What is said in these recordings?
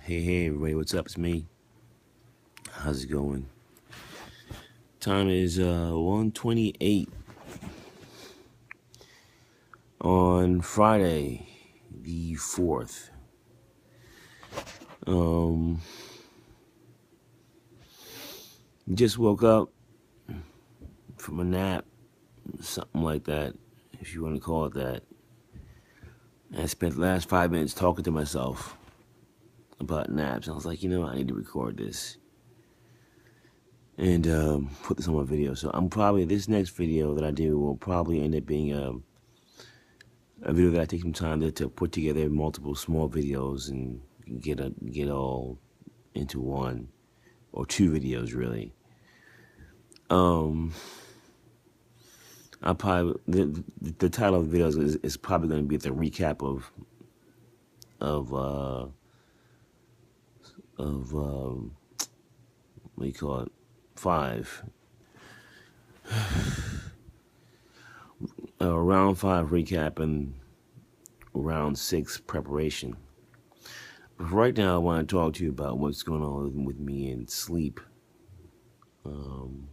Hey everybody, what's up? It's me. How's it going? Time is 1:28 on Friday, the 4th. Um just woke up from a nap, something like that, if you want to call it that. And I spent the last 5 minutes talking to myself about naps. I was like, I need to record this and put this on my video. So this next video that I do will probably end up being a video that I take some time to put together multiple small videos and get all into one or two videos really. I probably the title of the videos is probably going to be the recap of what do you call it, 5 round 5 recap and round 6 preparation. But right now, I want to talk to you about what's going on with me and sleep. Round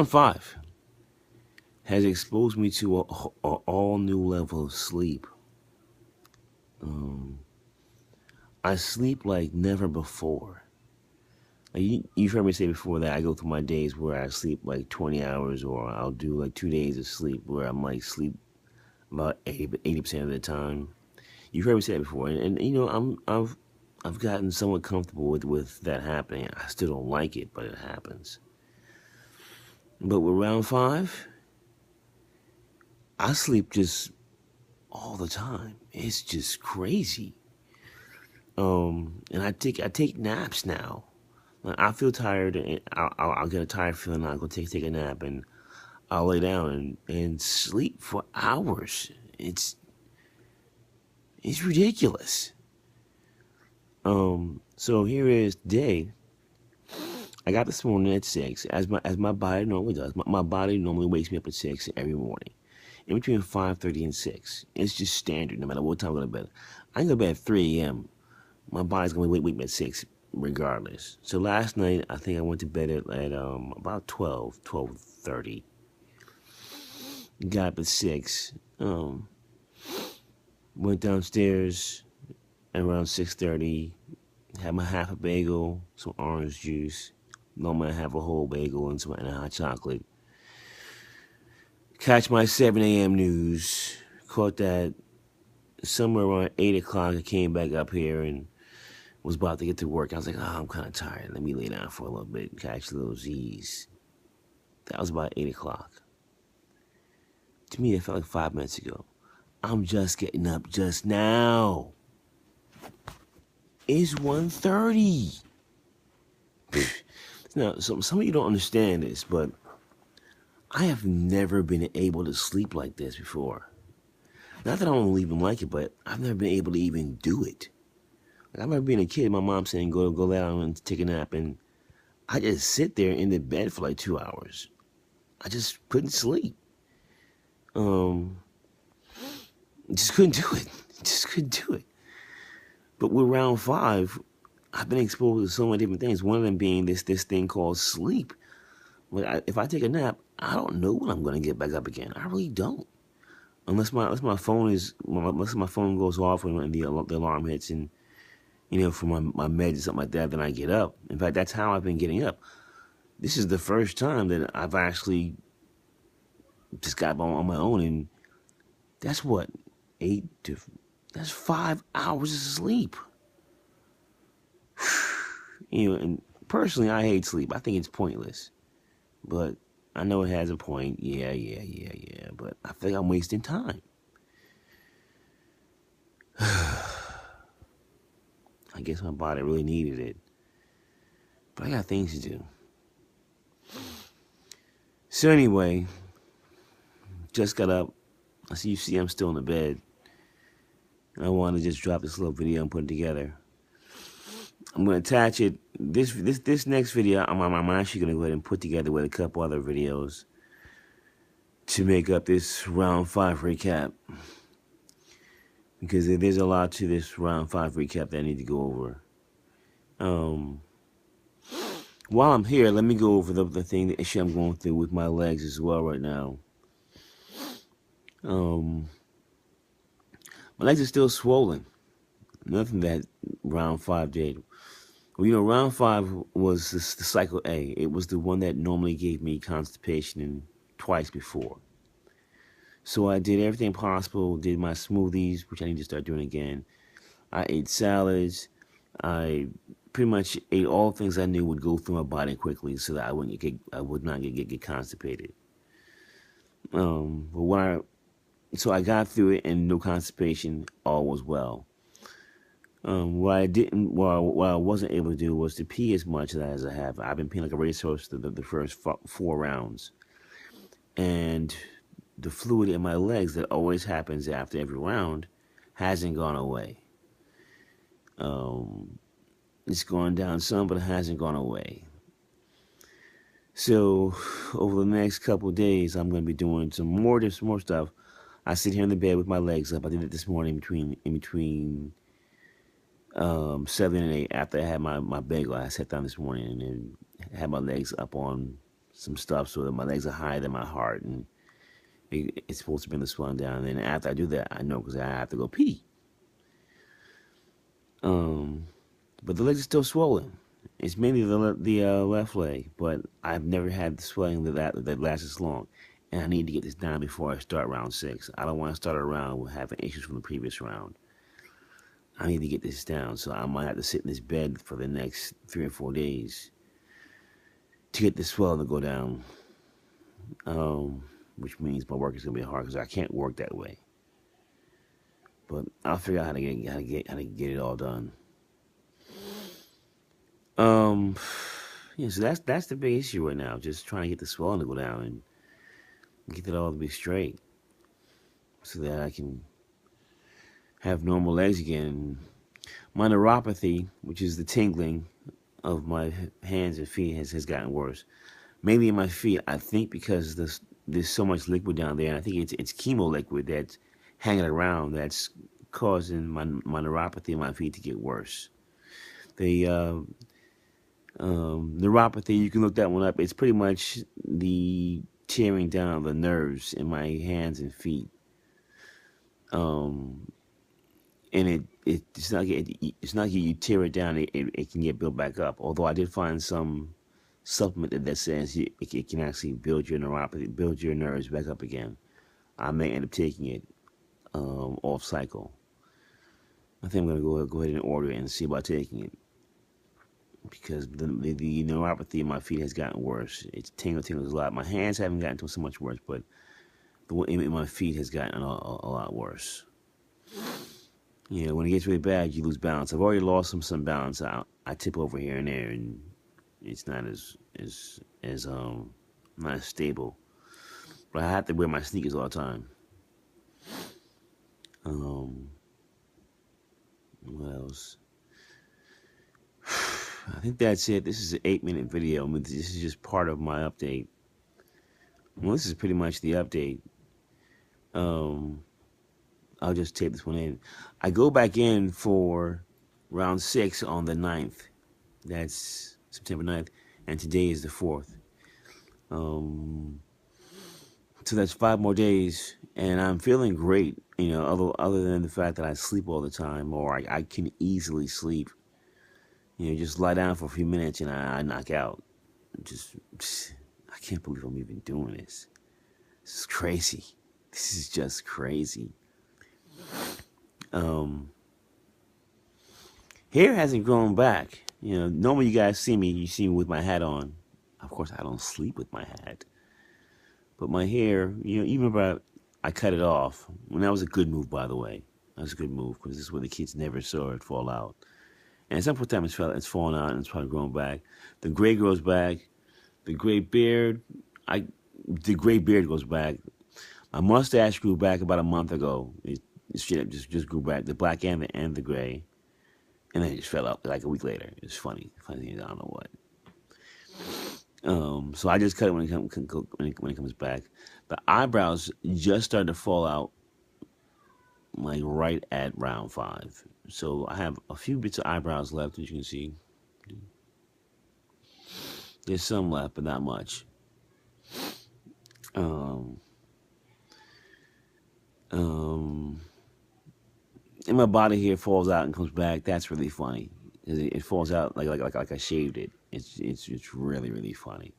5 has exposed me to a all new level of sleep. I sleep like never before. Like you've heard me say before that I go through my days where I sleep like 20 hours, or I'll do like 2 days of sleep where I'm like sleep about 80% of the time. You've heard me say that before, and I've gotten somewhat comfortable with that happening. I still don't like it, but it happens. But with round 5, I sleep just all the time. It's just crazy. And I take naps now. Like I feel tired, and I'll get a tired feeling. I'll go take a nap, and I'll lay down and sleep for hours. It's ridiculous. So here is today. I got this morning at 6, as my body normally does. My body normally wakes me up at 6 every morning, in between 5:30 and 6. It's just standard, no matter what time I go to bed. I can go to bed at 3 a.m. My body's gonna wake me at 6, regardless. So last night, I think I went to bed at about 12:30. Got up at 6. Went downstairs at around 6:30. Had my half a bagel, some orange juice. Normally I have a whole bagel and a hot chocolate. Catch my 7 a.m. news. Caught that somewhere around 8 o'clock. I came back up here and was about to get to work. I was like, I'm kind of tired. Let me lay down for a little bit and catch a little Z's. That was about 8 o'clock. To me, it felt like 5 minutes ago. I'm just getting up just now. It's 1:30. Now, some of you don't understand this, but I have never been able to sleep like this before. Not that I don't even like it, but I've never been able to even do it. Like, I remember being a kid, my mom saying, go lay down and take a nap, and I just sit there in the bed for like 2 hours. I just couldn't sleep. Just couldn't do it. Just couldn't do it. But with round 5, I've been exposed to so many different things. One of them being this thing called sleep. If I take a nap, I don't know when I'm going to get back up again. I really don't. Unless my phone goes off when the alarm hits, and for my meds or something like that, then I get up. In fact, that's how I've been getting up. This is the first time that I've actually just got on my own, and that's what, that's 5 hours of sleep. And personally, I hate sleep. I think it's pointless. But I know it has a point. Yeah. But I feel like I'm wasting time. I guess my body really needed it. But I got things to do. So anyway, just got up. You see I'm still in the bed. I want to just drop this little video and put it together. I'm going to attach it. This next video, I'm actually going to go ahead and put together with a couple other videos to make up this round 5 recap. because there's a lot to this round 5 recap that I need to go over. Um, while I'm here, let me go over the issue I'm going through with my legs as well right now. My legs are still swollen. Nothing that round 5 did. Well, round 5 was the cycle A. It was the one that normally gave me constipation twice before. So I did everything possible, did my smoothies, which I need to start doing again. I ate salads. I pretty much ate all things I knew would go through my body quickly, so that I would not get constipated. So I got through it and no constipation, all was well. What I wasn't able to do was to pee as much as I have. I've been peeing like a racehorse the first 4 rounds, and the fluid in my legs that always happens after every round hasn't gone away. It's gone down some, but it hasn't gone away. So over the next couple of days, I'm going to be doing some more stuff. I sit here in the bed with my legs up. I did it this morning in between 7 and 8 after I had my bagel. I sat down this morning and then had my legs up on some stuff so that my legs are higher than my heart, and it's supposed to bring the swelling down. And then after I do that, I know because I have to go pee. But the legs are still swollen. It's mainly the left leg, but I've never had the swelling that lasts this long. And I need to get this down before I start round 6. I don't want to start a round with having issues from the previous round. I need to get this down, so I might have to sit in this bed for the next 3 or 4 days to get the swelling to go down. Which means my work is gonna be hard because I can't work that way. But I'll figure out how to get it all done. Yeah, so that's the big issue right now. Just trying to get the swelling to go down and get it all to be straight, so that I can have normal legs again. My neuropathy, which is the tingling of my hands and feet, has gotten worse. Mainly in my feet, I think because there's so much liquid down there, and I think it's chemo liquid that's hanging around that's causing my neuropathy in my feet to get worse. The neuropathy, you can look that one up. It's pretty much the tearing down the nerves in my hands and feet. And it's not you tear it down, it can get built back up. Although I did find some supplement that says it can actually build your neuropathy, build your nerves back up again. I may end up taking it off cycle. I think I'm gonna go ahead and order it and see about taking it, because the neuropathy in my feet has gotten worse. It's tingles a lot. My hands haven't gotten to so much worse, but the one in my feet has gotten a lot worse. When it gets really bad, you lose balance. I've already lost some balance. I tip over here and there, and it's not as not as stable. But I have to wear my sneakers all the time. What else? I think that's it. This is an 8-minute video. This is just part of my update. Well, this is pretty much the update. I'll just tape this one in. I go back in for round 6 on the 9th. That's September 9th. And today is the 4th. So that's 5 more days. And I'm feeling great, other than the fact that I sleep all the time, or I can easily sleep. Just lie down for a few minutes and I knock out. I can't believe I'm even doing this. This is crazy. This is just crazy. Hair hasn't grown back. Normally you guys see me with my hat on. Of course, I don't sleep with my hat. But my hair, you remember I cut it off. And that was a good move, by the way. That was a good move, because this is where the kids never saw it fall out. And at some point in time, it's fallen out and it's probably grown back. The gray grows back. The gray beard goes back. My mustache grew back about a month ago. It just grew back. The black and the gray. And then it just fell out like a week later. It's funny. I don't know what. So I just cut it when it comes back. The eyebrows just started to fall out like right at round 5. So I have a few bits of eyebrows left, as you can see. There's some left, but not much. Um, um, and my body here falls out and comes back. That's really funny. It falls out like I shaved it. It's really, really funny.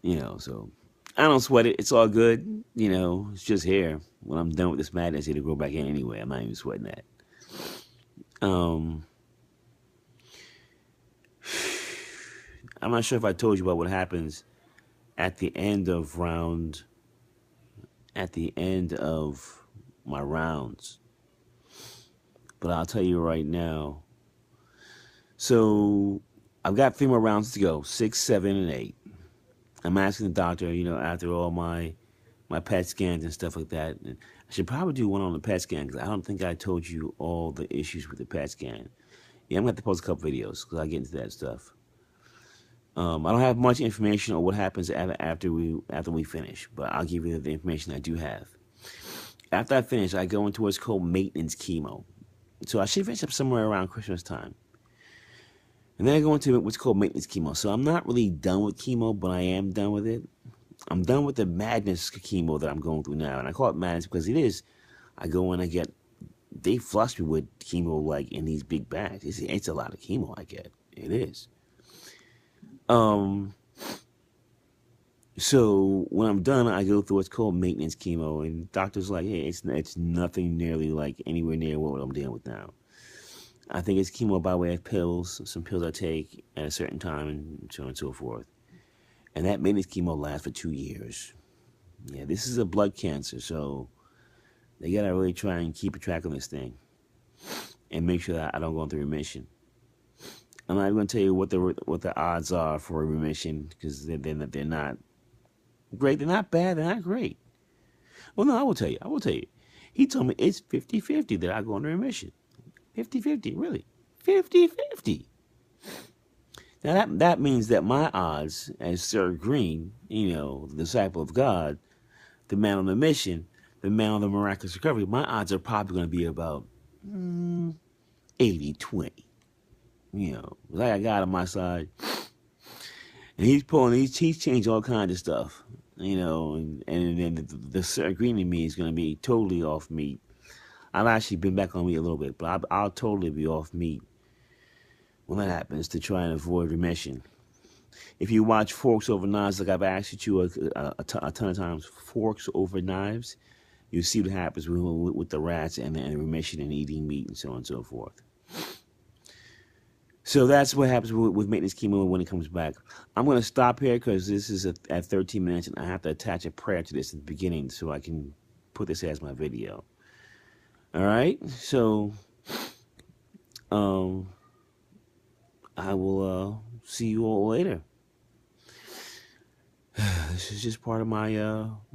So I don't sweat it. It's all good. It's just hair. When I'm done with this madness, it'll grow back in anyway. I'm not even sweating that. I'm not sure if I told you about what happens at the end of my rounds, but I'll tell you right now. So I've got 3 more rounds to go, 6, 7, and 8. I'm asking the doctor, after all my PET scans and stuff like that. And I should probably do one on the PET scan because I don't think I told you all the issues with the PET scan. Yeah, I'm going to have to post a couple videos because I get into that stuff. I don't have much information on what happens after we finish, but I'll give you the information I do have. After I finish, I go into what's called maintenance chemo. So I should finish up somewhere around Christmas time. And then I go into what's called maintenance chemo. So I'm not really done with chemo, but I am done with it. I'm done with the madness chemo that I'm going through now. And I call it madness because it is. I go in and they flush me with chemo like in these big bags. It's a lot of chemo I get. It is. So when I'm done, I go through what's called maintenance chemo, and doctor's like, hey, it's nothing nearly like anywhere near what I'm dealing with now. I think it's chemo by way of pills, some pills I take at a certain time, and so on and so forth. And that maintenance chemo lasts for 2 years. Yeah, this is a blood cancer, so they gotta really try and keep a track on this thing and make sure that I don't go into remission. I'm not going to tell you what the odds are for a remission because they're not great. They're not bad. They're not great. Well, no, I will tell you. He told me it's 50-50 that I go into remission. 50-50, really. 50-50. Now, that means that my odds, as Sir Green, the disciple of God, the man on the mission, the man on the miraculous recovery, my odds are probably going to be about 80-20. Like I got on my side. And he's changed all kinds of stuff, and then the Sir Green in me is going to be totally off meat. I've actually been back on meat a little bit, but I'll totally be off meat when that happens to try and avoid remission. If you watch Forks Over Knives, like I've asked you a ton of times, Forks Over Knives, you see what happens with the rats and remission and eating meat and so on and so forth. So that's what happens with maintenance chemo when it comes back. I'm going to stop here because this is at 13 minutes, and I have to attach a prayer to this at the beginning so I can put this as my video. All right? So I will see you all later. This is just part of my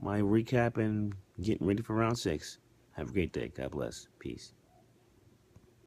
my recap and getting ready for round 6. Have a great day. God bless. Peace.